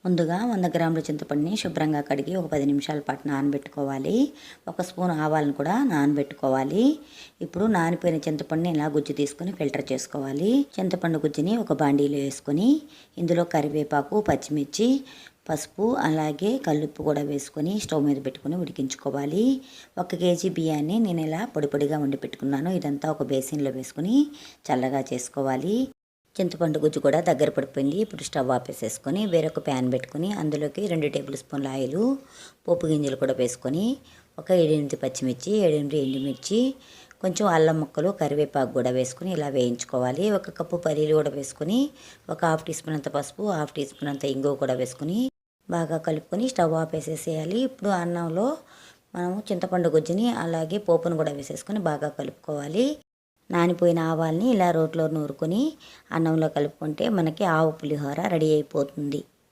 ముందుగా 100 గ్రాముల చింతపండుని శుభ్రంగా కడిగి ఒక 10 నిమిషాల పాటు నానబెట్టుకోవాలి. ఒక స్పూన్ ఆవాలను కూడా నానబెట్టుకోవాలి. ఇప్పుడు నానిపోయిన చింతపండుని ఇలా గుజ్జు తీసుకొని ఫిల్టర్ చేసుకోవాలి. చింతపండు గుజ్జుని ఒక బాండీలో వేసుకొని ఇందులో కరివేపాకు, పచ్చిమిర్చి, పసుపు అలాగే కల్లుప్పు కూడా వేసుకొని స్టవ్ మీద పెట్టుకొని ఉడికించుకోవాలి. 1 కేజీ బియ్యాన్ని నేను ఇలా పొడి పొడిగా వండి పెట్టుకున్నాను. ఇదంతా ఒక బేసిన్లో వేసుకొని చల్లగా చేసుకోవాలి. చింతపండు గుజ్జు కూడా దగ్గర పడిపోయింది. ఇప్పుడు స్టవ్ ఆపేసేసుకొని వేరొక ప్యాన్ పెట్టుకొని అందులోకి 2 టేబుల్ స్పూన్ల ఆయిల్, పోపు గింజలు కూడా వేసుకొని ఒక 7-8 పచ్చిమిర్చి, 7-8 ఎండుమిర్చి, కొంచెం అల్లం ముక్కలు, కరివేపాకు కూడా వేసుకొని ఇలా వేయించుకోవాలి. 1 కప్పు పల్లీలు కూడా వేసుకొని ఒక హాఫ్ టీ స్పూన్ అంత పసుపు, హాఫ్ టీ స్పూన్ అంత ఇంగువ కూడా వేసుకొని బాగా కలుపుకొని స్టవ్ ఆపేసేసేయాలి. ఇప్పుడు అన్నంలో మనము చింతపండు గుజ్జుని అలాగే పోపును కూడా వేసేసుకొని బాగా కలుపుకోవాలి. నానిపోయిన ఆవాల్ని ఇలా రోట్లో నూరుకొని అన్నంలో కలుపుకుంటే మనకి ఆవు పులిహోర రెడీ అయిపోతుంది.